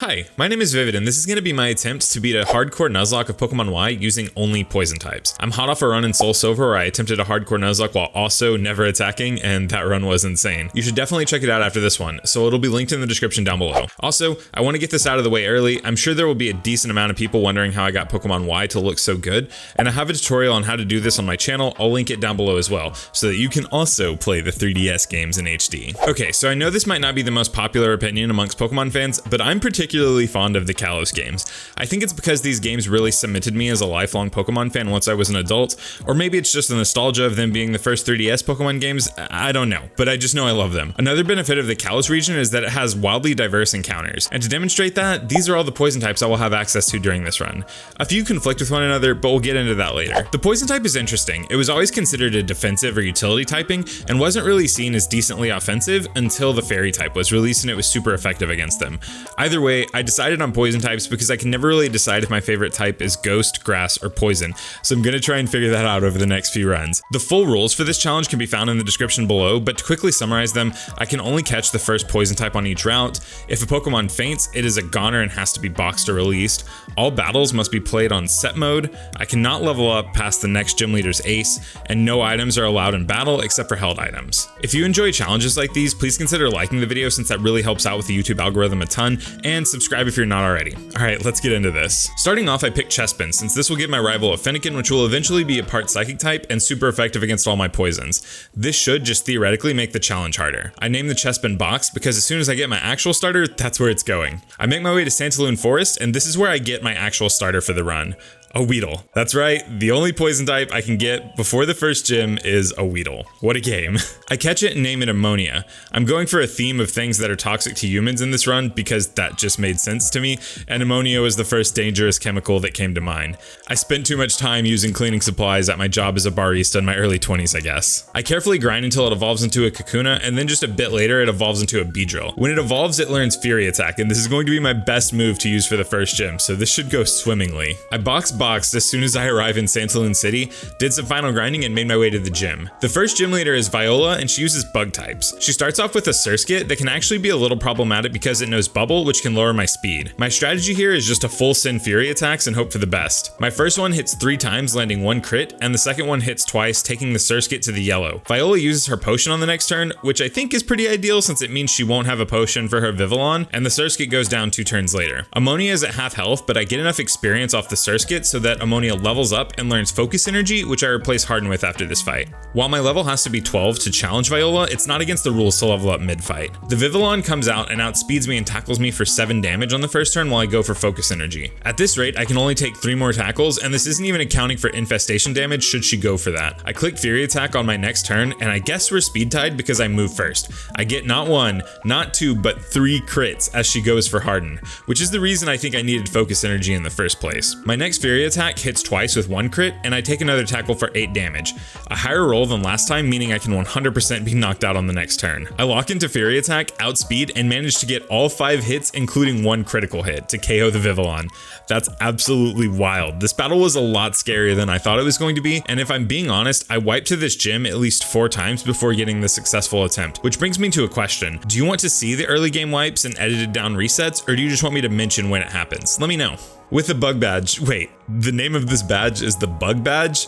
Hi, my name is Vivid, and this is going to be my attempt to beat a Hardcore Nuzlocke of Pokemon Y using only Poison types. I'm hot off a run in Soul Silver where I attempted a Hardcore Nuzlocke while also never attacking, and that run was insane. You should definitely check it out after this one, so it'll be linked in the description down below. Also, I want to get this out of the way early. I'm sure there will be a decent amount of people wondering how I got Pokemon Y to look so good, and I have a tutorial on how to do this on my channel. I'll link it down below as well, so that you can also play the 3DS games in HD. Okay, so I know this might not be the most popular opinion amongst Pokemon fans, but I'm particularly fond of the Kalos games. I think it's because these games really cemented me as a lifelong Pokemon fan once I was an adult, or maybe it's just the nostalgia of them being the first 3DS Pokemon games. I don't know, but I just know I love them. Another benefit of the Kalos region is that it has wildly diverse encounters, and to demonstrate that, these are all the Poison types I will have access to during this run. A few conflict with one another, but we'll get into that later. The Poison type is interesting. It was always considered a defensive or utility typing, and wasn't really seen as decently offensive until the Fairy type was released and it was super effective against them. Either way, I decided on Poison types because I can never really decide if my favorite type is Ghost, Grass, or Poison, so I'm gonna try and figure that out over the next few runs. The full rules for this challenge can be found in the description below, but to quickly summarize them, I can only catch the first Poison type on each route. If a Pokemon faints, it is a goner and has to be boxed or released. All battles must be played on set mode. I cannot level up past the next gym leader's ace, and no items are allowed in battle except for held items. If you enjoy challenges like these, please consider liking the video since that really helps out with the YouTube algorithm a ton, and subscribe if you're not already. Alright, let's get into this. Starting off, I picked Chespin since this will give my rival a Fennekin, which will eventually be a part Psychic type and super effective against all my poisons. This should just theoretically make the challenge harder. I named the Chespin Box because as soon as I get my actual starter, that's where it's going. I make my way to Santaloon Forest, and this is where I get my actual starter for the run. A Weedle. That's right, the only Poison type I can get before the first gym is a Weedle. What a game. I catch it and name it Ammonia. I'm going for a theme of things that are toxic to humans in this run because that just made sense to me, and ammonia was the first dangerous chemical that came to mind. I spent too much time using cleaning supplies at my job as a barista in my early 20s, I guess. I carefully grind until it evolves into a Kakuna, and then just a bit later it evolves into a Beedrill. When it evolves, it learns Fury Attack, and this is going to be my best move to use for the first gym, so this should go swimmingly. I boxed as soon as I arrive in Santaloon City, did some final grinding, and made my way to the gym. The first gym leader is Viola, and she uses bug types. She starts off with a Surskit that can actually be a little problematic because it knows Bubble, which can lower my speed. My strategy here is just to full send Fury attacks and hope for the best. My first one hits 3 times, landing 1 crit, and the second one hits twice, taking the Surskit to the yellow. Viola uses her potion on the next turn, which I think is pretty ideal since it means she won't have a potion for her Vivillon, and the Surskit goes down 2 turns later. Ammonia is at half health, but I get enough experience off the Surskit so that Ammonia levels up and learns Focus Energy, which I replace Harden with after this fight. While my level has to be 12 to challenge Viola, it's not against the rules to level up mid-fight. The Vivillon comes out and outspeeds me and tackles me for 7 damage on the first turn while I go for Focus Energy. At this rate, I can only take 3 more tackles, and this isn't even accounting for infestation damage should she go for that. I click Fury Attack on my next turn, and I guess we're speed tied because I move first. I get not 1, not 2, but 3 crits as she goes for Harden, which is the reason I think I needed Focus Energy in the first place. My next Fury Attack hits twice with 1 crit, and I take another tackle for 8 damage. A higher roll than last time, meaning I can 100% be knocked out on the next turn. I lock into Fury Attack, outspeed, and manage to get all 5 hits, including 1 critical hit, to KO the Vivillon. That's absolutely wild. This battle was a lot scarier than I thought it was going to be, and if I'm being honest, I wiped to this gym at least 4 times before getting the successful attempt, which brings me to a question. Do you want to see the early game wipes and edited down resets, or do you just want me to mention when it happens? Let me know. With the Bug Badge, wait, the name of this badge is the Bug Badge?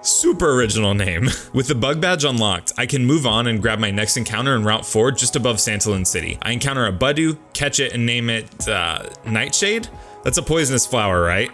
Super original name. With the Bug Badge unlocked, I can move on and grab my next encounter in Route 4 just above Santaloon City. I encounter a Budew, catch it, and name it, Nightshade? That's a poisonous flower, right?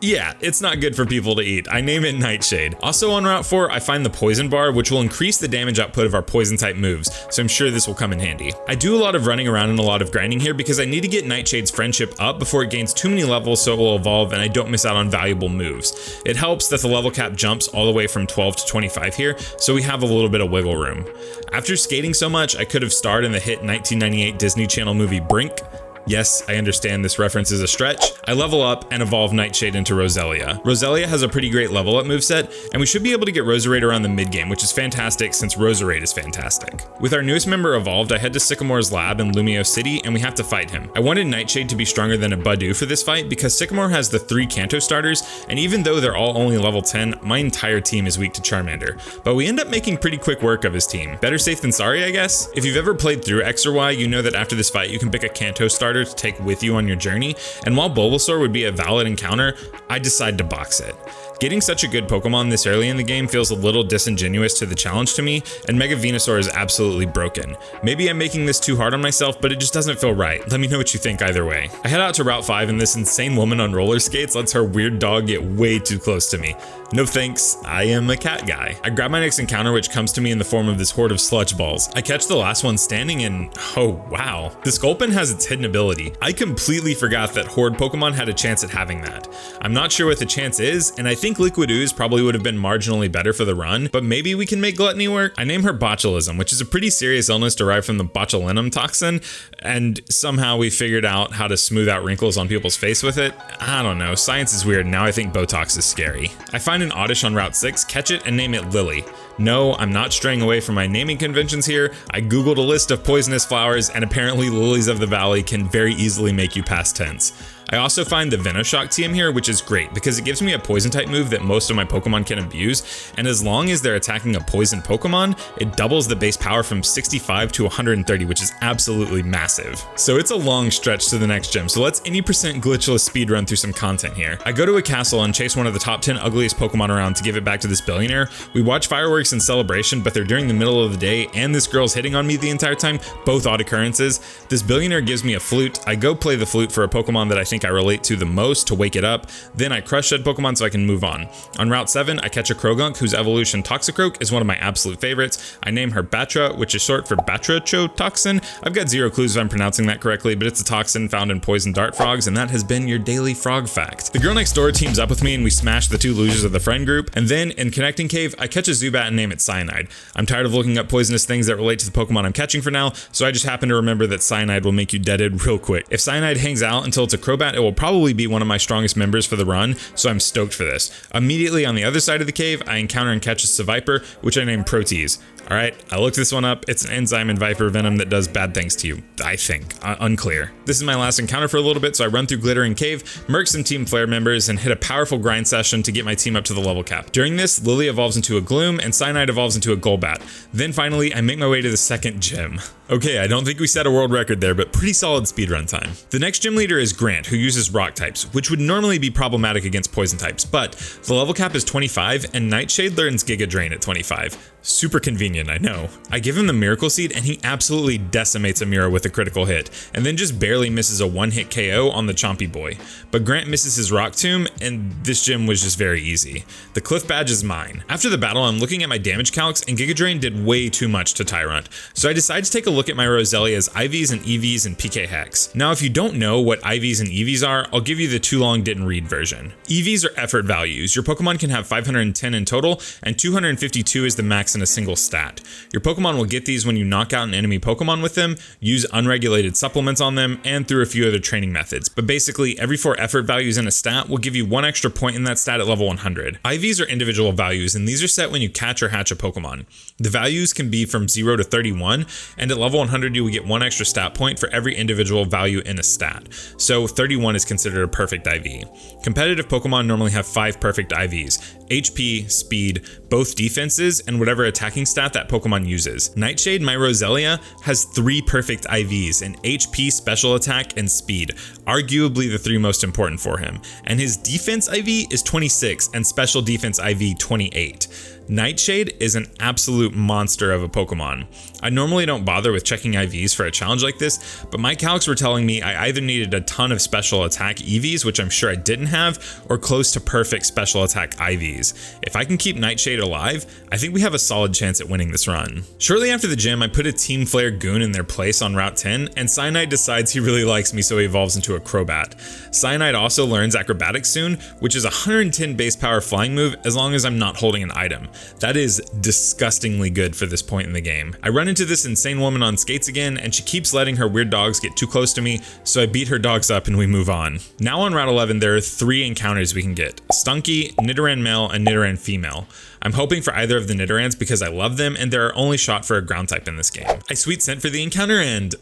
Yeah, it's not good for people to eat. I name it Nightshade. Also on Route 4, I find the Poison Bar, which will increase the damage output of our Poison type moves, so I'm sure this will come in handy. I do a lot of running around and a lot of grinding here because I need to get Nightshade's friendship up before it gains too many levels so it will evolve and I don't miss out on valuable moves. It helps that the level cap jumps all the way from 12 to 25 here, so we have a little bit of wiggle room. After skating so much, I could have starred in the hit 1998 Disney Channel movie Brink. Yes, I understand this reference is a stretch. I level up and evolve Nightshade into Roselia. Roselia has a pretty great level up moveset, and we should be able to get Roserade around the mid game, which is fantastic since Roserade is fantastic. With our newest member evolved, I head to Sycamore's lab in Lumio City, and we have to fight him. I wanted Nightshade to be stronger than a Budew for this fight because Sycamore has the 3 Kanto starters, and even though they're all only level 10, my entire team is weak to Charmander. But we end up making pretty quick work of his team. Better safe than sorry, I guess? If you've ever played through X or Y, you know that after this fight, you can pick a Kanto starter to take with you on your journey, and while Bulbasaur would be a valid encounter, I decided to box it. Getting such a good Pokemon this early in the game feels a little disingenuous to the challenge to me, and Mega Venusaur is absolutely broken. Maybe I'm making this too hard on myself, but it just doesn't feel right. Let me know what you think either way. I head out to Route 5 and this insane woman on roller skates lets her weird dog get way too close to me. No thanks, I am a cat guy. I grab my next encounter, which comes to me in the form of this horde of sludge balls. I catch the last one standing and oh wow. The Sculpin has its hidden ability. I completely forgot that horde Pokemon had a chance at having that. I'm not sure what the chance is, and I think Liquid Ooze probably would have been marginally better for the run, but maybe we can make Gluttony work? I name her Botulism, which is a pretty serious illness derived from the botulinum toxin, and somehow we figured out how to smooth out wrinkles on people's face with it. I don't know, science is weird, now I think Botox is scary. I find an Oddish on Route 6, catch it, and name it Lily. No, I'm not straying away from my naming conventions here. I googled a list of poisonous flowers, and apparently lilies of the valley can very easily make you past tense. I also find the Venoshock TM here, which is great because it gives me a poison type move that most of my Pokemon can abuse, and as long as they're attacking a poison Pokemon, it doubles the base power from 65 to 130, which is absolutely massive. So it's a long stretch to the next gym, so let's any % glitchless speedrun through some content here. I go to a castle and chase one of the top 10 ugliest Pokemon around to give it back to this billionaire. We watch fireworks and celebration, but they're during the middle of the day, and this girl's hitting on me the entire time, both odd occurrences. This billionaire gives me a flute. I go play the flute for a Pokemon that I think I relate to the most to wake it up, then I crush said Pokemon so I can move on. On Route 7, I catch a Krogunk whose evolution Toxicroak is one of my absolute favorites. I name her Batra, which is short for Batrachotoxin. I've got zero clues if I'm pronouncing that correctly, but it's a toxin found in poison dart frogs, and that has been your daily frog fact. The girl next door teams up with me and we smash the 2 losers of the friend group, and then in Connecting Cave, I catch a Zubat and name it Cyanide. I'm tired of looking up poisonous things that relate to the Pokemon I'm catching for now, so I just happen to remember that Cyanide will make you deaded real quick. If Cyanide hangs out until it's a Crobat, it will probably be one of my strongest members for the run, so I'm stoked for this. Immediately on the other side of the cave, I encounter and catch a Seviper, which I name Protease. Alright, I looked this one up. It's an enzyme in Viper Venom that does bad things to you, I think. Unclear. This is my last encounter for a little bit, so I run through Glittering Cave, murk some Team Flare members, and hit a powerful grind session to get my team up to the level cap. During this, Lily evolves into a Gloom, and Cyanide evolves into a Golbat. Then finally, I make my way to the second gym. Okay, I don't think we set a world record there, but pretty solid speedrun time. The next gym leader is Grant, who uses rock types, which would normally be problematic against poison types, but the level cap is 25, and Nightshade learns Giga Drain at 25. Super convenient, I know. I give him the Miracle Seed, and he absolutely decimates Amira with a critical hit, and then just barely misses a one-hit KO on the Chompy Boy. But Grant misses his Rock Tomb, and this gym was just very easy. The Cliff Badge is mine. After the battle, I'm looking at my damage calcs, and Giga Drain did way too much to Tyrant, so I decide to take a look at my Roselia's IVs and EVs and PK Hex. Now, if you don't know what IVs and EVs are, I'll give you the too long didn't read version. EVs are effort values. Your Pokemon can have 510 in total, and 252 is the max in a single stat. Your Pokemon will get these when you knock out an enemy Pokemon with them, use unregulated supplements on them, and through a few other training methods. But basically, every 4 effort values in a stat will give you 1 extra point in that stat at level 100. IVs are individual values, and these are set when you catch or hatch a Pokemon. The values can be from 0 to 31, and at level 100 you will get 1 extra stat point for every individual value in a stat. So 31 is considered a perfect IV. Competitive Pokemon normally have 5 perfect IVs: HP, Speed, both defenses, and whatever attacking stat that Pokemon uses. Nightshade, my Roselia, has 3 perfect IVs in HP, Special Attack, and Speed, arguably the 3 most important for him. And his Defense IV is 26 and Special Defense IV 28. Nightshade is an absolute monster of a Pokemon. I normally don't bother with checking IVs for a challenge like this, but my calcs were telling me I either needed a ton of special attack EVs, which I'm sure I didn't have, or close to perfect special attack IVs. If I can keep Nightshade alive, I think we have a solid chance at winning this run. Shortly after the gym, I put a Team Flare Goon in their place on Route 10, and Cyanide decides he really likes me, so he evolves into a Crobat. Cyanide also learns Acrobatics soon, which is a 110 base power flying move as long as I'm not holding an item. That is disgustingly good for this point in the game. I run into this insane woman on skates again, and she keeps letting her weird dogs get too close to me, so I beat her dogs up and we move on. Now on Route 11, there are 3 encounters we can get: Stunky, Nidoran male, and Nidoran female. I'm hoping for either of the Nidorans because I love them, and they're only shot for a ground type in this game. I sweet scent for the encounter and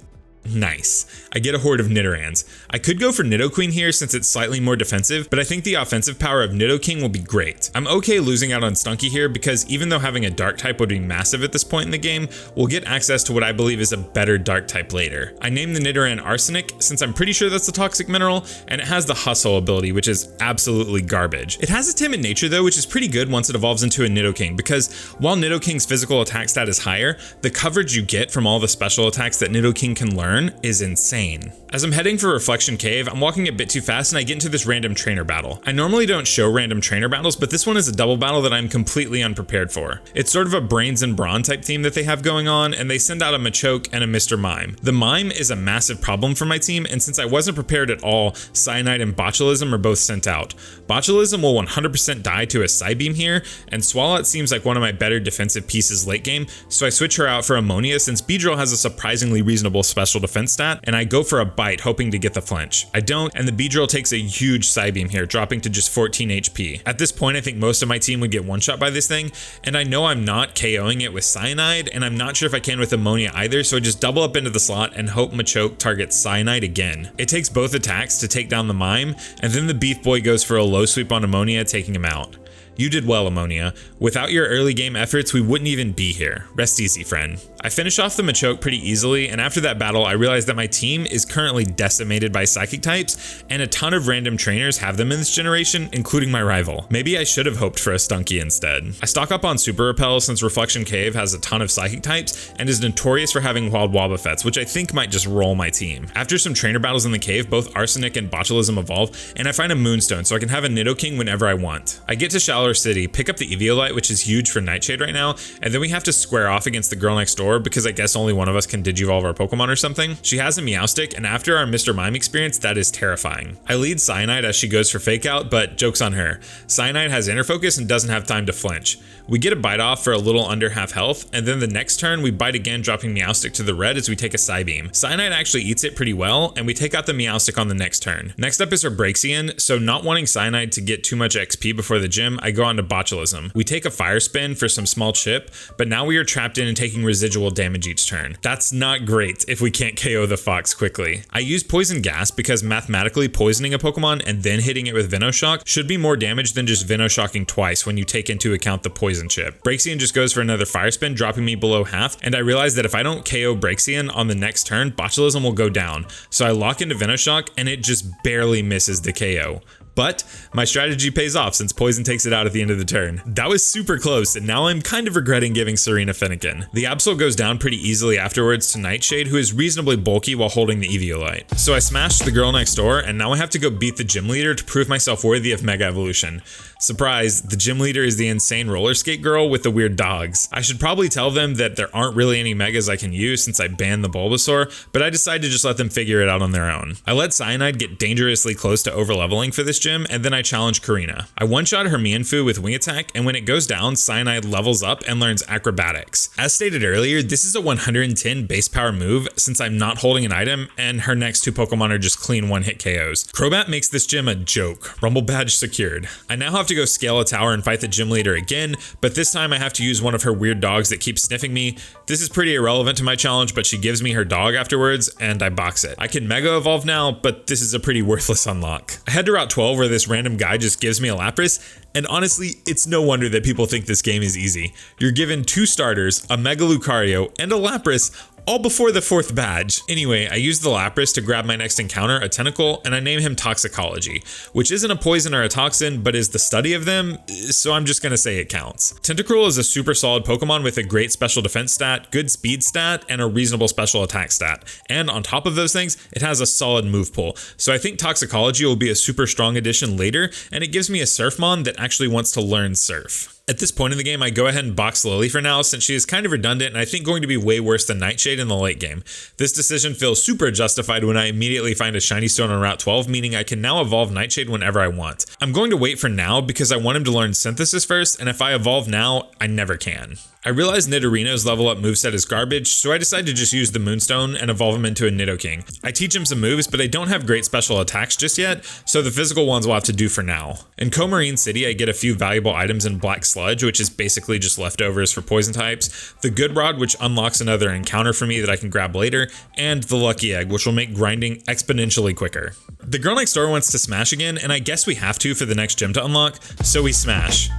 nice. I get a horde of Nidorans. I could go for Nidoqueen here since it's slightly more defensive, but I think the offensive power of Nidoking will be great. I'm okay losing out on Stunky here because even though having a dark type would be massive at this point in the game, we'll get access to what I believe is a better dark type later. I named the Nidoran Arsenic since I'm pretty sure that's a toxic mineral, and it has the Hustle ability, which is absolutely garbage. It has a timid nature though, which is pretty good once it evolves into a Nidoking, because while Nidoking's physical attack stat is higher, the coverage you get from all the special attacks that Nidoking can learn is insane. As I'm heading for Reflection Cave, I'm walking a bit too fast and I get into this random trainer battle. I normally don't show random trainer battles, but this one is a double battle that I'm completely unprepared for. It's sort of a Brains and Brawn type theme that they have going on, and they send out a Machoke and a Mr. Mime. The Mime is a massive problem for my team, and since I wasn't prepared at all, Cyanide and Botulism are both sent out. Botulism will 100% die to a Psybeam here, and Swalot seems like one of my better defensive pieces late game, so I switch her out for Ammonia since Beedrill has a surprisingly reasonable special defense stat, and I go for a bite hoping to get the flinch. I don't, and the Beedrill takes a huge Psybeam here, dropping to just 14 HP. At this point, I think most of my team would get one-shot by this thing, and I know I'm not KOing it with Cyanide, and I'm not sure if I can with Ammonia either, so I just double up into the slot and hope Machoke targets Cyanide again. It takes both attacks to take down the Mime, and then the Beef Boy goes for a low sweep on Ammonia, taking him out. You did well, Ammonia. Without your early game efforts, we wouldn't even be here. Rest easy, friend. I finish off the Machoke pretty easily, and after that battle, I realized that my team is currently decimated by Psychic types, and a ton of random trainers have them in this generation, including my rival. Maybe I should have hoped for a Stunky instead. I stock up on Super Repel since Reflection Cave has a ton of Psychic types, and is notorious for having wild Wobbuffets, which I think might just roll my team. After some trainer battles in the cave, both Arsenic and Botulism evolve, and I find a Moonstone so I can have a Nidoking whenever I want. I get to Shallow City, pick up the Eviolite, which is huge for Nightshade right now, and then we have to square off against the girl next door because I guess only one of us can Digivolve our Pokemon or something. She has a Meowstic, and after our Mr. Mime experience, that is terrifying. I lead Cyanide as she goes for Fake Out, but joke's on her. Cyanide has Inner Focus and doesn't have time to flinch. We get a bite off for a little under half health, and then the next turn we bite again, dropping Meowstic to the red as we take a Psybeam. Cyanide actually eats it pretty well, and we take out the Meowstic on the next turn. Next up is her Braxion, so not wanting Cyanide to get too much XP before the gym, I go on to Botulism. We take a Fire Spin for some small chip, but now we are trapped in and taking residual damage each turn. That's not great if we can't KO the Fox quickly. I use Poison Gas because mathematically poisoning a Pokemon and then hitting it with Venoshock should be more damage than just Venoshocking twice when you take into account the poison chip. Braxion just goes for another Fire Spin, dropping me below half, and I realize that if I don't KO Braxion on the next turn, Botulism will go down. So I lock into Venoshock and it just barely misses the KO. But my strategy pays off since Poison takes it out at the end of the turn. That was super close, and now I'm kind of regretting giving Serena Finnegan. The Absol goes down pretty easily afterwards to Nightshade, who is reasonably bulky while holding the Eviolite. So I smashed the girl next door, and now I have to go beat the gym leader to prove myself worthy of Mega Evolution. Surprise, the gym leader is the insane roller skate girl with the weird dogs. I should probably tell them that there aren't really any Megas I can use since I banned the Bulbasaur, but I decided to just let them figure it out on their own. I let Cyanide get dangerously close to overleveling for this gym, and then I challenge Karina. I one-shot her Mienfoo with Wing Attack, and when it goes down, Cyanide levels up and learns Acrobatics. As stated earlier, this is a 110 base power move since I'm not holding an item, and her next two Pokemon are just clean one-hit KOs. Crobat makes this gym a joke. Rumble Badge secured. I now have to go scale a tower and fight the gym leader again, but this time I have to use one of her weird dogs that keeps sniffing me. This is pretty irrelevant to my challenge, but she gives me her dog afterwards, and I box it. I can Mega Evolve now, but this is a pretty worthless unlock. I head to Route 12 where this random guy just gives me a Lapras, and honestly, it's no wonder that people think this game is easy. You're given two starters, a Mega Lucario, and a Lapras, all before the fourth badge. Anyway, I use the Lapras to grab my next encounter, a Tentacle, and I name him Toxicology, which isn't a poison or a toxin, but is the study of them, so I'm just gonna say it counts. Tentacruel is a super solid Pokemon with a great special defense stat, good speed stat, and a reasonable special attack stat. And on top of those things, it has a solid move pool, so I think Toxicology will be a super strong addition later, and it gives me a Surfmon that actually wants to learn Surf. At this point in the game, I go ahead and box Lily for now since she is kind of redundant and I think going to be way worse than Nightshade in the late game. This decision feels super justified when I immediately find a shiny stone on Route 12, meaning I can now evolve Nightshade whenever I want. I'm going to wait for now because I want him to learn Synthesis first, and if I evolve now, I never can. I realize Nidorino's level up moveset is garbage, so I decide to just use the Moonstone and evolve him into a Nidoking. I teach him some moves, but I don't have great special attacks just yet, so the physical ones will have to do for now. In Comarine City, I get a few valuable items in Black Sludge, which is basically just leftovers for poison types, the Good Rod, which unlocks another encounter for me that I can grab later, and the Lucky Egg, which will make grinding exponentially quicker. The girl next door wants to smash again, and I guess we have to for the next gym to unlock, so we smash.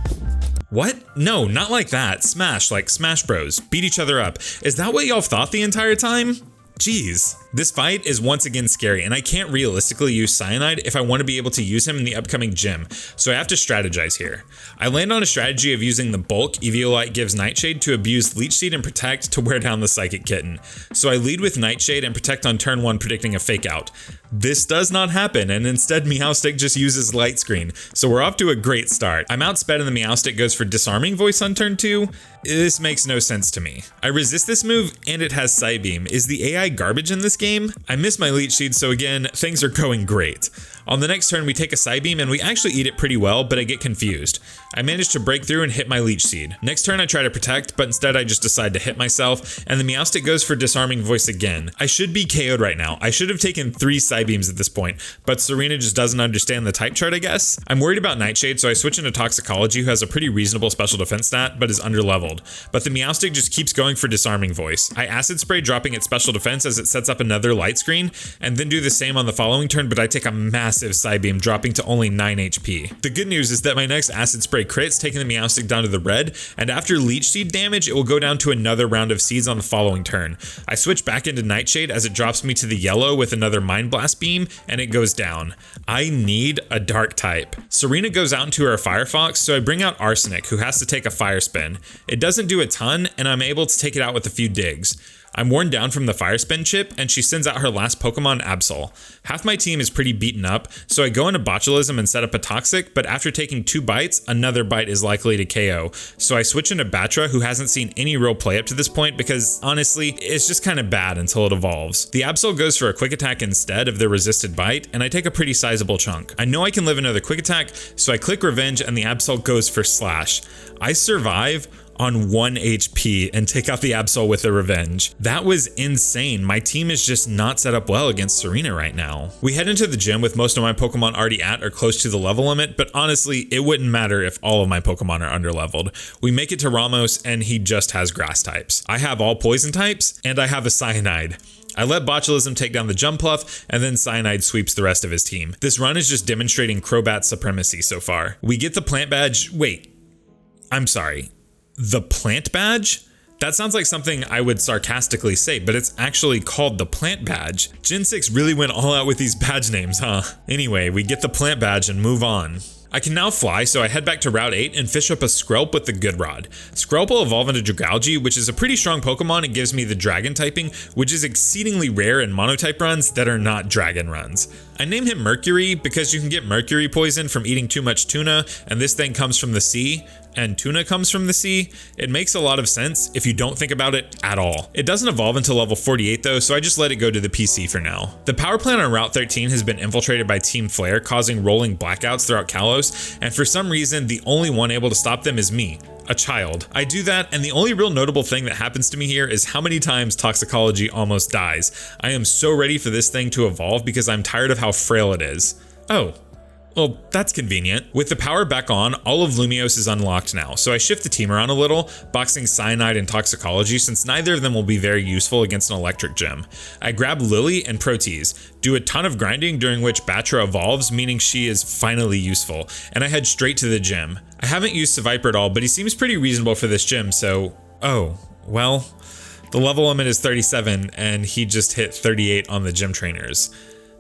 What? No, not like that. Smash, like Smash Bros. Beat each other up. Is that what y'all thought the entire time? Jeez. This fight is once again scary, and I can't realistically use Cyanide if I want to be able to use him in the upcoming gym, so I have to strategize here. I land on a strategy of using the bulk Eviolite gives Nightshade to abuse Leech Seed and Protect to wear down the Psychic Kitten. So I lead with Nightshade and Protect on turn 1, predicting a Fake Out. This does not happen, and instead Meowstic just uses Light Screen, so we're off to a great start. I'm outsped and the Meowstic goes for Disarming Voice on turn 2. This makes no sense to me. I resist this move, and it has Psybeam. Is the AI garbage in this game? I miss my Leech Seed, so again, things are going great. On the next turn, we take a Psybeam, and we actually eat it pretty well, but I get confused. I manage to break through and hit my Leech Seed. Next turn, I try to Protect, but instead I just decide to hit myself, and the Meowstic goes for Disarming Voice again. I should be KO'd right now. I should have taken 3 Psybeams at this point, but Serena just doesn't understand the type chart, I guess. I'm worried about Nightshade, so I switch into Toxicology, who has a pretty reasonable special defense stat, but is underleveled. But the Meowstic just keeps going for Disarming Voice. I Acid Spray, dropping its special defense as it sets up another Light Screen, and then do the same on the following turn, but I take a massive Psybeam, dropping to only 9 HP. The good news is that my next Acid Spray crits, taking the Meowstic down to the red, and after Leech Seed damage, it will go down to another round of seeds on the following turn. I switch back into Nightshade as it drops me to the yellow with another Mind Blast beam, and it goes down. I need a Dark type. Serena goes out into her Firefox, so I bring out Arsenic, who has to take a Fire Spin. It doesn't do a ton, and I'm able to take it out with a few digs. I'm worn down from the Fire Spin chip, and she sends out her last Pokemon, Absol. Half my team is pretty beaten up, so I go into Botulism and set up a Toxic, but after taking 2 bites, another bite is likely to KO. So I switch into Batra, who hasn't seen any real play up to this point because, honestly, it's just kind of bad until it evolves. The Absol goes for a Quick Attack instead of the resisted bite, and I take a pretty sizable chunk. I know I can live another Quick Attack, so I click Revenge, and the Absol goes for Slash. I survive on 1 HP and take out the Absol with a Revenge. That was insane. My team is just not set up well against Serena right now. We head into the gym with most of my Pokemon already at or close to the level limit, but honestly, it wouldn't matter if all of my Pokemon are underleveled. We make it to Ramos and he just has grass types. I have all poison types and I have a Cyanide. I let Botulism take down the Jumpluff, and then Cyanide sweeps the rest of his team. This run is just demonstrating Crobat supremacy so far. We get the plant badge. Wait, I'm sorry. The plant badge? That sounds like something I would sarcastically say, but it's actually called the plant badge. Gen 6 really went all out with these badge names, huh? Anyway, we get the plant badge and move on. I can now fly, so I head back to Route 8 and fish up a Skrelp with the Good Rod. Skrelp will evolve into Dragalge, which is a pretty strong Pokemon and gives me the Dragon typing, which is exceedingly rare in Monotype runs that are not Dragon runs. I name him Mercury because you can get Mercury poison from eating too much tuna, and this thing comes from the sea, and tuna comes from the sea. It makes a lot of sense if you don't think about it at all. It doesn't evolve until level 48 though, so I just let it go to the PC for now. The power plant on Route 13 has been infiltrated by Team Flare, causing rolling blackouts throughout Kalos, and for some reason, the only one able to stop them is me, a child. I do that, and the only real notable thing that happens to me here is how many times Toxicology almost dies. I am so ready for this thing to evolve because I'm tired of how frail it is. Oh. Well, that's convenient. With the power back on, all of Lumiose is unlocked now, so I shift the team around a little, boxing Cyanide and Toxicology since neither of them will be very useful against an electric gym. I grab Lily and Protease, do a ton of grinding during which Batra evolves, meaning she is finally useful, and I head straight to the gym. I haven't used Seviper at all, but he seems pretty reasonable for this gym, so... Oh, well... The level limit is 37, and he just hit 38 on the gym trainers.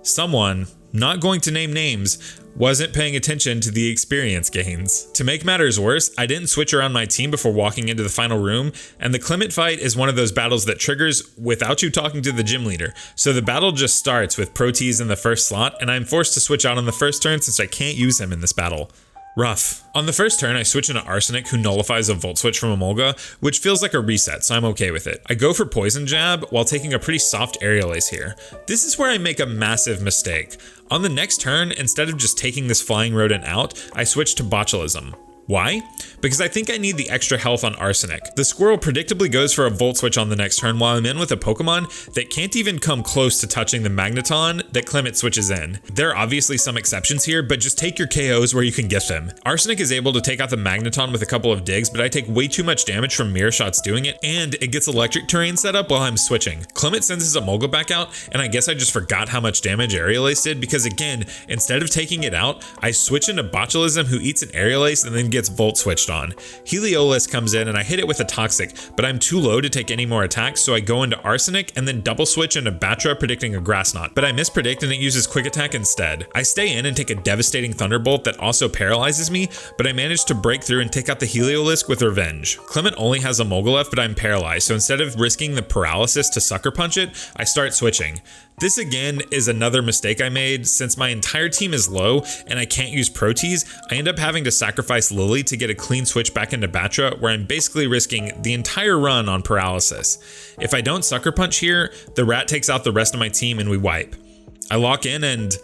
Someone, not going to name names, wasn't paying attention to the experience gains. To make matters worse, I didn't switch around my team before walking into the final room, and the Clement fight is one of those battles that triggers without you talking to the gym leader. So the battle just starts with Protease in the first slot, and I'm forced to switch out on the first turn since I can't use him in this battle. Rough. On the first turn, I switch into Arsenic, who nullifies a Volt Switch from Emolga, which feels like a reset, so I'm okay with it. I go for Poison Jab while taking a pretty soft Aerial Ace here. This is where I make a massive mistake. On the next turn, instead of just taking this Flying Rodent out, I switch to Botulism. Why? Because I think I need the extra health on Arsenic. The squirrel predictably goes for a Volt Switch on the next turn while I'm in with a Pokemon that can't even come close to touching the Magneton that Clement switches in. There are obviously some exceptions here, but just take your KOs where you can get them. Arsenic is able to take out the Magneton with a couple of digs, but I take way too much damage from Mirror Shots doing it, and it gets electric terrain set up while I'm switching. Clement sends his Emolga back out, and I guess I just forgot how much damage Aerial Ace did because again, instead of taking it out, I switch into Botulism, who eats an Aerial Ace and then gets Volt Switched on. Heliolisk comes in and I hit it with a Toxic, but I'm too low to take any more attacks, so I go into Arsenic and then double switch into Batra, predicting a Grass Knot, but I mispredict and it uses Quick Attack instead. I stay in and take a devastating Thunderbolt that also paralyzes me, but I manage to break through and take out the Heliolisk with Revenge. Clement only has a Emolga left, but I'm paralyzed, so instead of risking the paralysis to Sucker Punch it, I start switching. This again is another mistake I made. Since my entire team is low and I can't use Protease, I end up having to sacrifice Lily to get a clean switch back into Batra, where I'm basically risking the entire run on paralysis. If I don't Sucker Punch here, the rat takes out the rest of my team and we wipe. I lock in and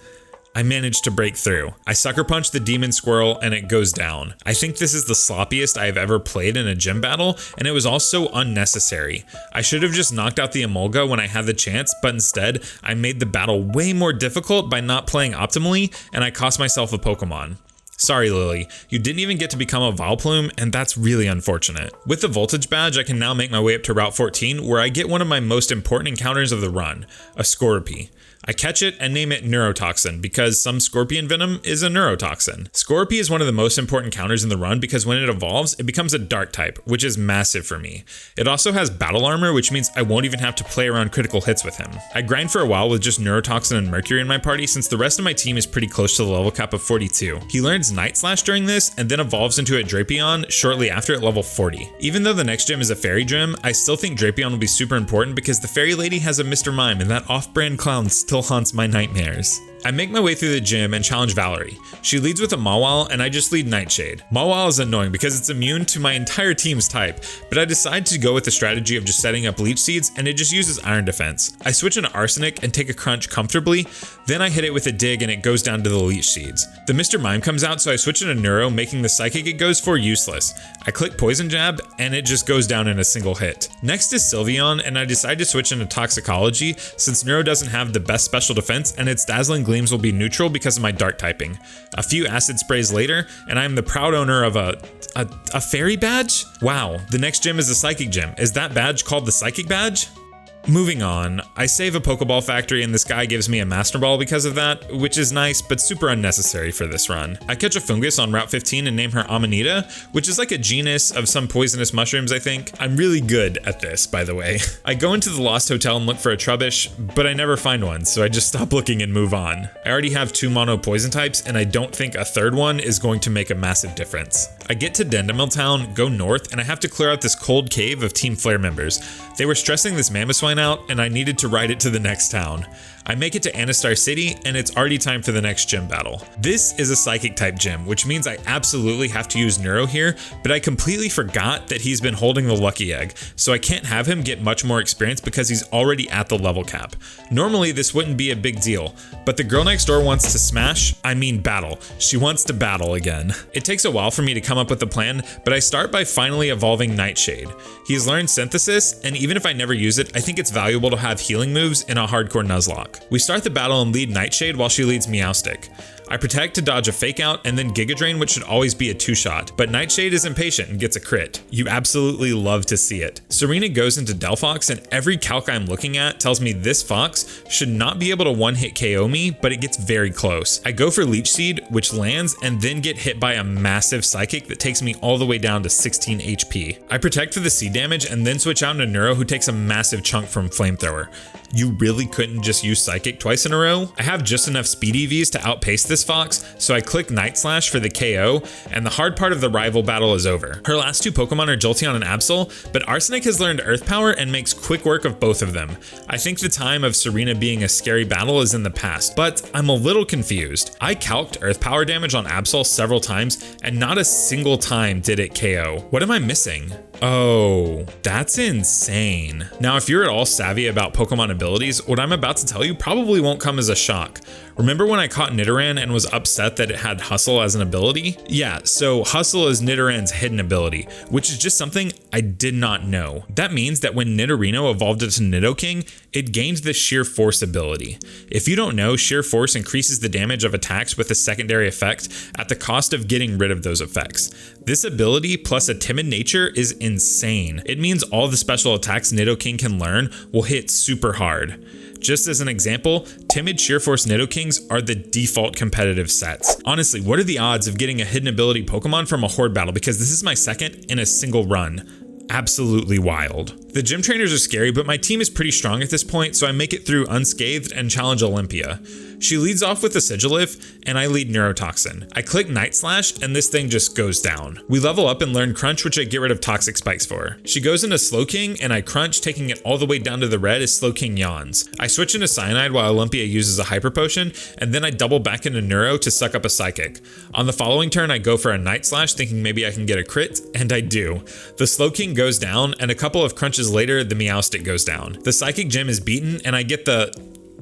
I managed to break through. I Sucker Punch the Demon Squirrel and it goes down. I think this is the sloppiest I have ever played in a gym battle, and it was also unnecessary. I should have just knocked out the Emolga when I had the chance, but instead, I made the battle way more difficult by not playing optimally, and I cost myself a Pokemon. Sorry Lily, you didn't even get to become a Vileplume, and that's really unfortunate. With the Voltage Badge, I can now make my way up to Route 14, where I get one of my most important encounters of the run, a Scorpy. I catch it and name it Neurotoxin because some scorpion venom is a neurotoxin. Scorpy is one of the most important counters in the run because when it evolves, it becomes a dark type, which is massive for me. It also has battle armor, which means I won't even have to play around critical hits with him. I grind for a while with just Neurotoxin and Mercury in my party since the rest of my team is pretty close to the level cap of 42. He learns Night Slash during this and then evolves into a Drapion shortly after at level 40. Even though the next gym is a fairy gym, I still think Drapion will be super important because the fairy lady has a Mr. Mime and that off-brand clown still haunts my nightmares. I make my way through the gym and challenge Valerie. She leads with a Mawile and I just lead Nightshade. Mawile is annoying because it's immune to my entire team's type, but I decide to go with the strategy of just setting up Leech Seeds and it just uses Iron Defense. I switch into Arsenic and take a crunch comfortably, then I hit it with a dig and it goes down to the Leech Seeds. The Mr. Mime comes out, so I switch into Neuro, making the Psychic it goes for useless. I click Poison Jab and it just goes down in a single hit. Next is Sylveon and I decide to switch into Toxicology since Neuro doesn't have the best special defense and its Dazzling Gleams will be neutral because of my dark typing. A few acid sprays later, and I'm the proud owner of a fairy badge? Wow, the next gym is a psychic gym. Is that badge called the psychic badge? Moving on, I save a Pokeball factory and this guy gives me a Master Ball because of that, which is nice but super unnecessary for this run. I catch a Fungus on Route 15 and name her Amanita, which is like a genus of some poisonous mushrooms I think. I'm really good at this, by the way. I go into the Lost Hotel and look for a Trubbish, but I never find one, so I just stop looking and move on. I already have 2 mono poison types and I don't think a third one is going to make a massive difference. I get to Dendemil Town, go north, and I have to clear out this cold cave of Team Flare members. They were stressing this Mamoswine out and I needed to ride it to the next town. I make it to Anastar City and it's already time for the next gym battle. This is a psychic type gym, which means I absolutely have to use Neuro here, but I completely forgot that he's been holding the Lucky Egg, so I can't have him get much more experience because he's already at the level cap. Normally this wouldn't be a big deal, but the girl next door wants to battle. She wants to battle again. It takes a while for me to come up with a plan, but I start by finally evolving Nightshade. He's learned Synthesis, and even if I never use it, I think it's valuable to have healing moves in a Hardcore Nuzlocke. We start the battle and lead Nightshade while she leads Meowstic. I protect to dodge a Fake Out and then Giga Drain, which should always be a 2-shot, but Nightshade is impatient and gets a crit. You absolutely love to see it. Serena goes into Delphox and every calc I'm looking at tells me this fox should not be able to one-hit KO me, but it gets very close. I go for Leech Seed, which lands and then get hit by a massive Psychic that takes me all the way down to 16 HP. I protect for the seed damage and then switch out into Neuro, who takes a massive chunk from Flamethrower. You really couldn't just use Psychic twice in a row? I have just enough speed EVs to outpace this fox, so I click Night Slash for the KO, and the hard part of the rival battle is over. Her last two Pokemon are Jolteon and Absol, but Arsenic has learned Earth Power and makes quick work of both of them. I think the time of Serena being a scary battle is in the past, but I'm a little confused. I calced Earth Power damage on Absol several times, and not a single time did it KO. What am I missing? Oh, that's insane. Now, if you're at all savvy about Pokemon abilities, what I'm about to tell you probably won't come as a shock. Remember when I caught Nidoran and was upset that it had Hustle as an ability? Yeah, so Hustle is Nidoran's hidden ability, which is just something I did not know. That means that when Nidorino evolved into Nidoking, it gained the Sheer Force ability. If you don't know, Sheer Force increases the damage of attacks with a secondary effect at the cost of getting rid of those effects. This ability plus a timid nature is insane. It means all the special attacks Nidoking can learn will hit super hard. Just as an example, Timid Sheer Force Nidokings are the default competitive sets. Honestly, what are the odds of getting a hidden ability Pokemon from a Horde battle? Because this is my second in a single run. Absolutely wild. The gym trainers are scary, but my team is pretty strong at this point, so I make it through unscathed and challenge Olympia. She leads off with a Sigilif, and I lead Neurotoxin. I click Night Slash, and this thing just goes down. We level up and learn Crunch, which I get rid of Toxic Spikes for. She goes into Slowking, and I Crunch, taking it all the way down to the red as Slowking yawns. I switch into Cyanide while Olympia uses a Hyper Potion, and then I double back into Neuro to suck up a Psychic. On the following turn, I go for a Night Slash, thinking maybe I can get a crit, and I do. The Slowking goes down, and a couple of crunches later, the Meowstic goes down. The Psychic Gym is beaten, and I get the...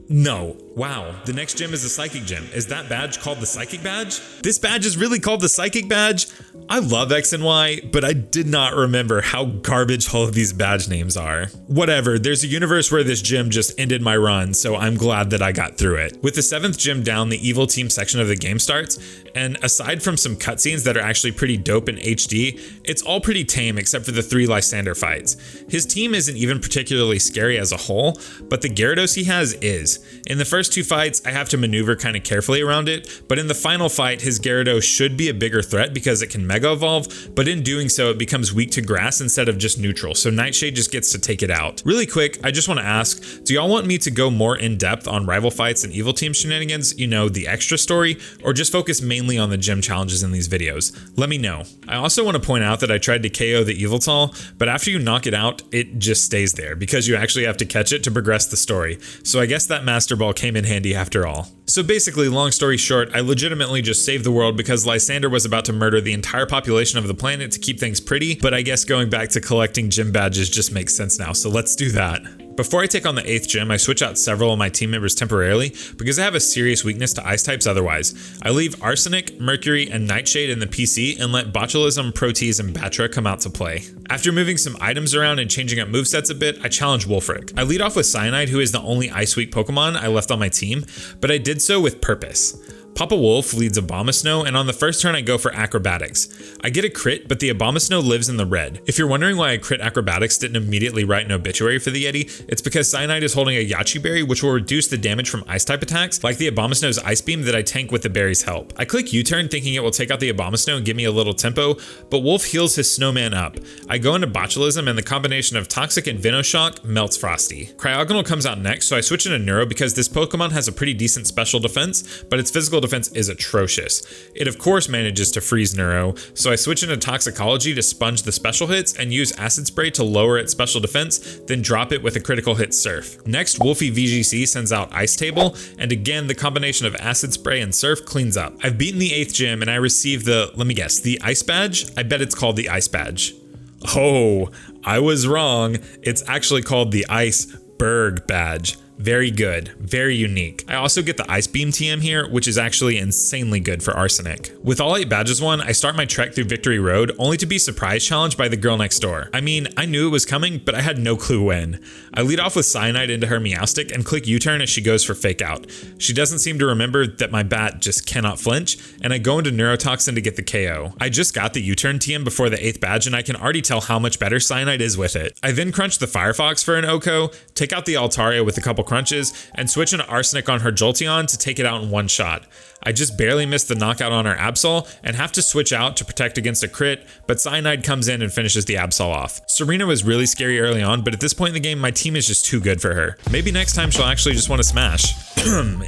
No. Wow, the next gym is the Psychic Gym. Is that badge called the Psychic Badge? This badge is really called the Psychic Badge? I love X and Y, but I did not remember how garbage all of these badge names are. Whatever, there's a universe where this gym just ended my run, so I'm glad that I got through it. With the 7th gym down, the Evil Team section of the game starts, and aside from some cutscenes that are actually pretty dope in HD, it's all pretty tame except for the 3 Lysander fights. His team isn't even particularly scary as a whole, but the Gyarados he has is. In the first 2 fights, I have to maneuver kind of carefully around it, but in the final fight, his Gyarados should be a bigger threat because it can Mega Evolve, but in doing so, it becomes weak to grass instead of just neutral, so Nightshade just gets to take it out. Really quick, I just want to ask, do y'all want me to go more in depth on rival fights and Evil Team shenanigans, you know, the extra story, or just focus mainly on the gym challenges in these videos? Let me know. I also want to point out that I tried to KO the Yveltal, but after you knock it out, it just stays there because you actually have to catch it to progress the story, so I guess that Master Ball came in handy after all. So basically, long story short, I legitimately just saved the world because Lysander was about to murder the entire population of the planet to keep things pretty, but I guess going back to collecting gym badges just makes sense now, so let's do that. Before I take on the 8th gym, I switch out several of my team members temporarily because I have a serious weakness to ice types otherwise. I leave Arsenic, Mercury, and Nightshade in the PC and let Botulism, Protease, and Batra come out to play. After moving some items around and changing up movesets a bit, I challenge Wulfric. I lead off with Cyanide, who is the only Ice Weak Pokemon I left on my team, but I did so with purpose. Papa Wolf leads Abomasnow, and on the first turn I go for Acrobatics. I get a crit, but the Abomasnow lives in the red. If you're wondering why I crit Acrobatics didn't immediately write an obituary for the Yeti, it's because Cyanide is holding a Yachi Berry, which will reduce the damage from Ice-type attacks, like the Abomasnow's Ice Beam that I tank with the berry's help. I click U-turn thinking it will take out the Abomasnow and give me a little tempo, but Wolf heals his Snowman up. I go into Botulism, and the combination of Toxic and Venoshock melts Frosty. Cryogonal comes out next, so I switch into Neuro because this Pokemon has a pretty decent special defense, but its physical defense is atrocious. It of course manages to freeze Neuro, so I switch into Toxicology to sponge the special hits and use Acid Spray to lower its special defense, then drop it with a critical hit Surf. Next, Wolfie VGC sends out Ice Table, and again the combination of Acid Spray and Surf cleans up. I've beaten the 8th gym and I receive the, let me guess, the Ice Badge? I bet it's called the Ice Badge. Oh, I was wrong. It's actually called the Iceberg Badge. Very good, very unique. I also get the Ice Beam TM here, which is actually insanely good for Arsenic. With all 8 badges won, I start my trek through Victory Road, only to be surprise challenged by the girl next door. I mean, I knew it was coming, but I had no clue when. I lead off with Cyanide into her Meowstic and click U-turn as she goes for Fake Out. She doesn't seem to remember that my bat just cannot flinch, and I go into Neurotoxin to get the KO. I just got the U-turn TM before the 8th badge, and I can already tell how much better Cyanide is with it. I then crunch the Firefox for an Oko, take out the Altaria with a couple crunches, and switch into Arsenic on her Jolteon to take it out in one shot. I just barely missed the knockout on our Absol and have to switch out to protect against a crit, but Cyanide comes in and finishes the Absol off. Serena was really scary early on, but at this point in the game, my team is just too good for her. Maybe next time she'll actually just want to smash.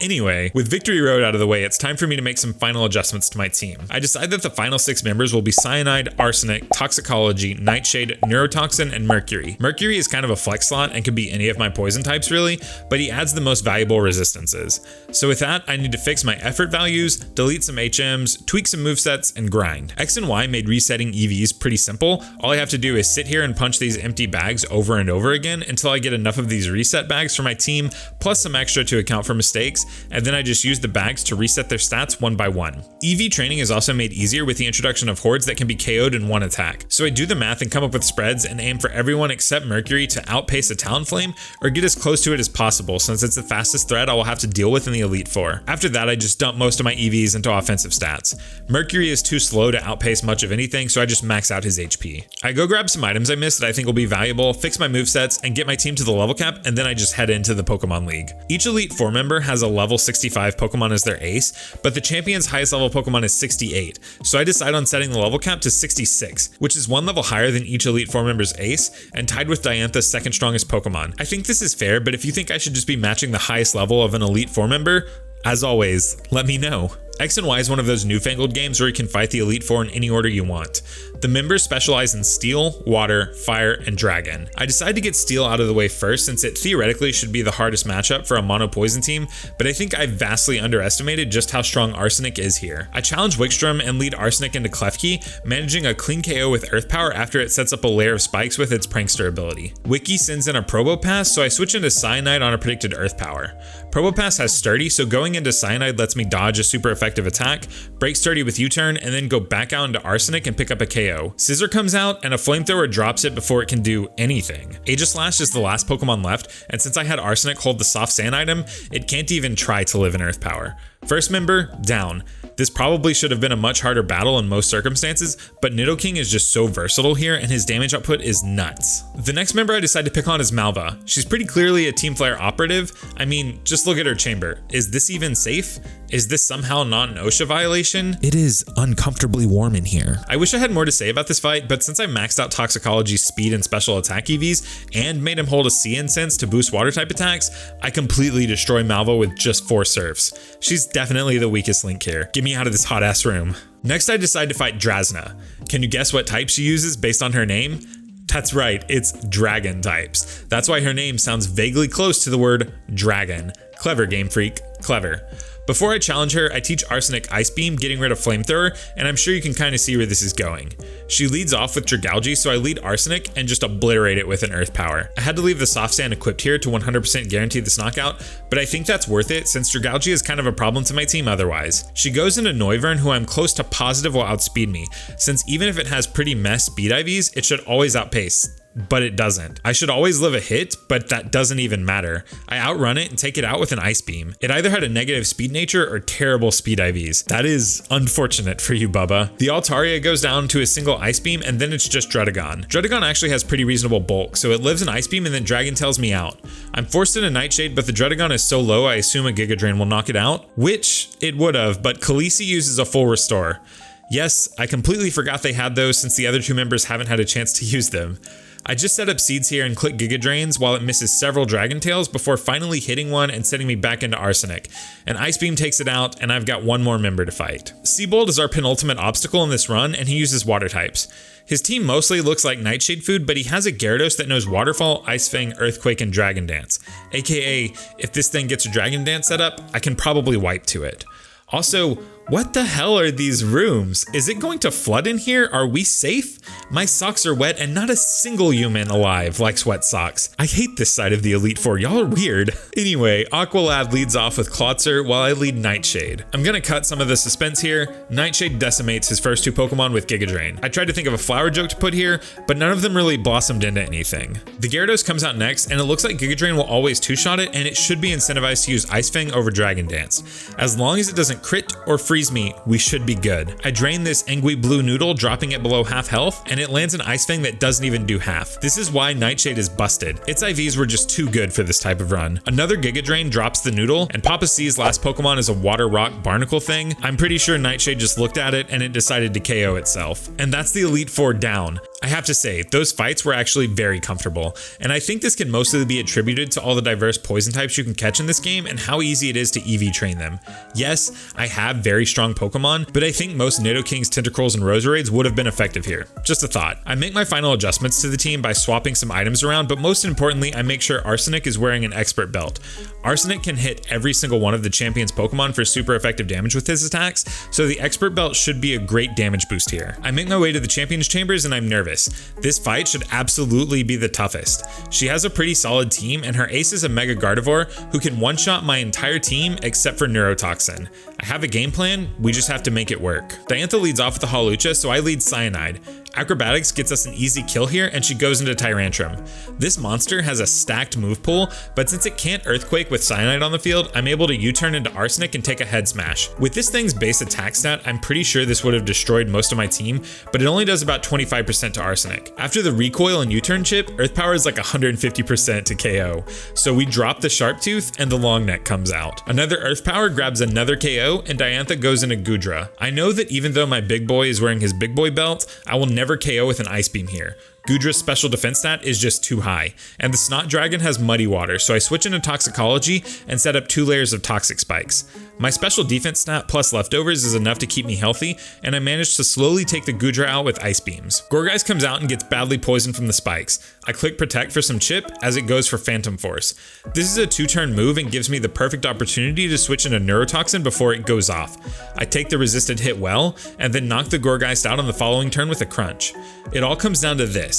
Anyway, with Victory Road out of the way, it's time for me to make some final adjustments to my team. I decide that the final 6 members will be Cyanide, Arsenic, Toxicology, Nightshade, Neurotoxin, and Mercury. Mercury is kind of a flex slot and could be any of my poison types really, but he adds the most valuable resistances. So with that, I need to fix my effort values, delete some HMs, tweak some movesets, and grind. X and Y made resetting EVs pretty simple. All I have to do is sit here and punch these empty bags over and over again until I get enough of these reset bags for my team, plus some extra to account for mistakes, and then I just use the bags to reset their stats one by one. EV training is also made easier with the introduction of hordes that can be KO'd in one attack. So I do the math and come up with spreads and aim for everyone except Mercury to outpace a Talonflame or get as close to it as possible, since it's the fastest threat I will have to deal with in the Elite Four. After that, I just dump most of my EVs into offensive stats. Mercury is too slow to outpace much of anything, so I just max out his HP. I go grab some items I missed that I think will be valuable, fix my movesets, and get my team to the level cap, and then I just head into the Pokemon League. Each Elite Four member has a level 65 Pokemon as their ace, but the champion's highest level Pokemon is 68, so I decide on setting the level cap to 66, which is one level higher than each Elite Four member's ace, and tied with Diantha's second strongest Pokemon. I think this is fair, but if you think I should just be matching the highest level of an Elite Four member, as always, let me know. X and Y is one of those newfangled games where you can fight the Elite Four in any order you want. The members specialize in Steel, Water, Fire, and Dragon. I decided to get Steel out of the way first since it theoretically should be the hardest matchup for a mono poison team, but I think I vastly underestimated just how strong Arsenic is here. I challenge Wickstrom and lead Arsenic into Klefki, managing a clean KO with Earth Power after it sets up a layer of spikes with its Prankster ability. Wiki sends in a Probopass, so I switch into Cyanide on a predicted Earth Power. Probopass has Sturdy, so going into Cyanide lets me dodge a super effective attack, break Sturdy with U-turn, and then go back out into Arsenic and pick up a KO. Scissor comes out, and a Flamethrower drops it before it can do anything. Aegislash is the last Pokemon left, and since I had Arsenic hold the Soft Sand item, it can't even try to live in Earth Power. First member, down. This probably should have been a much harder battle in most circumstances, but Nidoking is just so versatile here and his damage output is nuts. The next member I decide to pick on is Malva. She's pretty clearly a Team Flare operative. I mean, just look at her chamber. Is this even safe? Is this somehow not an OSHA violation? It is uncomfortably warm in here. I wish I had more to say about this fight, but since I maxed out Toxicology's speed and special attack EVs and made him hold a Sea Incense to boost water type attacks, I completely destroy Malva with just 4 surfs. She's definitely the weakest link here. Get me out of this hot ass room. Next, I decide to fight Drazna. Can you guess what type she uses based on her name? That's right, it's dragon types. That's why her name sounds vaguely close to the word dragon. Clever, Game Freak, clever. Before I challenge her, I teach Arsenic Ice Beam, getting rid of Flamethrower, and I'm sure you can kind of see where this is going. She leads off with Dragalge, so I lead Arsenic and just obliterate it with an Earth Power. I had to leave the Soft Sand equipped here to 100% guarantee this knockout, but I think that's worth it since Dragalge is kind of a problem to my team otherwise. She goes into Noivern, who I'm close to positive will outspeed me, since even if it has pretty mess speed IVs, it should always outpace. But it doesn't. I should always live a hit, but that doesn't even matter. I outrun it and take it out with an Ice Beam. It either had a negative speed nature or terrible speed IVs. That is unfortunate for you, Bubba. The Altaria goes down to a single Ice Beam and then it's just Druddigon. Druddigon actually has pretty reasonable bulk, so it lives in Ice Beam and then Dragon Tails me out. I'm forced into Nightshade, but the Druddigon is so low I assume a Giga Drain will knock it out, which it would have, but Khaleesi uses a full restore. Yes, I completely forgot they had those since the other 2 members haven't had a chance to use them. I just set up seeds here and click Giga Drains while it misses several Dragon Tails before finally hitting one and sending me back into Arsenic. An Ice Beam takes it out and I've got one more member to fight. Seabold is our penultimate obstacle in this run and he uses water types. His team mostly looks like Nightshade food, but he has a Gyarados that knows Waterfall, Ice Fang, Earthquake, and Dragon Dance. AKA, if this thing gets a Dragon Dance set up, I can probably wipe to it. Also, what the hell are these rooms? Is it going to flood in here? Are we safe? My socks are wet and not a single human alive likes wet socks. I hate this side of the Elite Four, y'all are weird. Anyway, Aqualad leads off with Klotzer while I lead Nightshade. I'm gonna cut some of the suspense here. Nightshade decimates his first 2 Pokemon with Giga Drain. I tried to think of a flower joke to put here, but none of them really blossomed into anything. The Gyarados comes out next, and it looks like Giga Drain will always 2-shot it, and it should be incentivized to use Ice Fang over Dragon Dance. As long as it doesn't crit or freeze freeze meat, we should be good. I drain this Engui blue noodle, dropping it below half health, and it lands an Ice Fang that doesn't even do half. This is why Nightshade is busted. Its IVs were just too good for this type of run. Another Giga Drain drops the noodle, and Papa C's last Pokemon is a water rock barnacle thing. I'm pretty sure Nightshade just looked at it and it decided to KO itself. And that's the Elite Four down. I have to say, those fights were actually very comfortable, and I think this can mostly be attributed to all the diverse poison types you can catch in this game and how easy it is to EV train them. Yes, I have very strong Pokemon, but I think most Nidoking's Tentacruels and Roserades would have been effective here. Just a thought. I make my final adjustments to the team by swapping some items around, but most importantly, I make sure Arsenic is wearing an expert belt. Arsenic can hit every single one of the champion's Pokemon for super effective damage with his attacks, so the expert belt should be a great damage boost here. I make my way to the champion's chambers and I'm nervous. This fight should absolutely be the toughest. She has a pretty solid team, and her ace is a Mega Gardevoir who can one-shot my entire team except for Neurotoxin. I have a game plan, we just have to make it work. Diantha leads off with the Hawlucha, so I lead Cyanide. Acrobatics gets us an easy kill here, and she goes into Tyrantrum. This monster has a stacked move pool, but since it can't Earthquake with Cyanide on the field, I'm able to U-turn into Arsenic and take a head smash. With this thing's base attack stat, I'm pretty sure this would have destroyed most of my team, but it only does about 25% to Arsenic. After the recoil and U-turn chip, Earth Power is like 150% to KO. So we drop the Sharptooth and the Long Neck comes out. Another Earth Power grabs another KO, and Diantha goes into Goodra. I know that even though my big boy is wearing his big boy belt, I will never KO with an Ice Beam here. Goodra's special defense stat is just too high, and the Snot Dragon has Muddy Water, so I switch into Toxicology and set up 2 layers of Toxic Spikes. My special defense stat plus leftovers is enough to keep me healthy, and I managed to slowly take the Goodra out with Ice Beams. Gourgeist comes out and gets badly poisoned from the spikes. I click Protect for some chip as it goes for Phantom Force. This is a 2-turn move and gives me the perfect opportunity to switch into Neurotoxin before it goes off. I take the resisted hit well, and then knock the Gourgeist out on the following turn with a Crunch. It all comes down to this.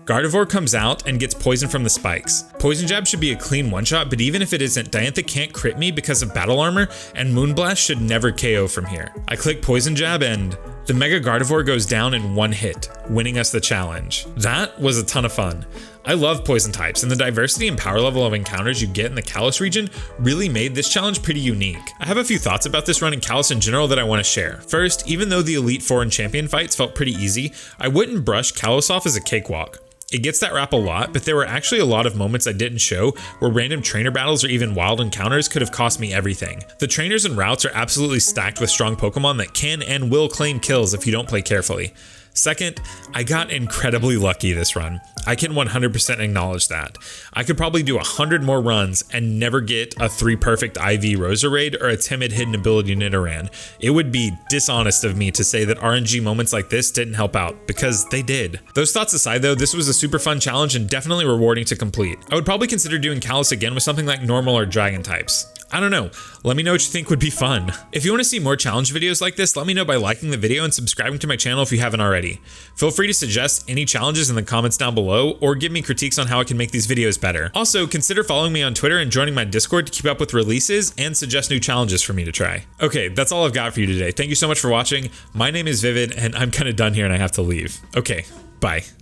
Gardevoir comes out and gets poisoned from the spikes. Poison Jab should be a clean one-shot, but even if it isn't, Diantha can't crit me because of Battle Armor, and Moonblast should never KO from here. I click Poison Jab and the Mega Gardevoir goes down in 1 hit, winning us the challenge. That was a ton of fun. I love poison types, and the diversity and power level of encounters you get in the Kalos region really made this challenge pretty unique. I have a few thoughts about this run in Kalos in general that I want to share. First, even though the Elite Four and Champion fights felt pretty easy, I wouldn't brush Kalos off as a cakewalk. It gets that rap a lot, but there were actually a lot of moments I didn't show where random trainer battles or even wild encounters could have cost me everything. The trainers and routes are absolutely stacked with strong Pokemon that can and will claim kills if you don't play carefully. Second, I got incredibly lucky this run. I can 100% acknowledge that. I could probably do 100 more runs and never get a 3 perfect IV Roserade or a timid hidden ability Nidoran. It would be dishonest of me to say that RNG moments like this didn't help out, because they did. Those thoughts aside though, this was a super fun challenge and definitely rewarding to complete. I would probably consider doing Kalos again with something like normal or dragon types. I don't know, let me know what you think would be fun. If you want to see more challenge videos like this, let me know by liking the video and subscribing to my channel if you haven't already. Feel free to suggest any challenges in the comments down below, or give me critiques on how I can make these videos better. Also, consider following me on Twitter and joining my Discord to keep up with releases and suggest new challenges for me to try. Okay, that's all I've got for you today. Thank you so much for watching. My name is Vivid, and I'm kind of done here and I have to leave. Okay, bye.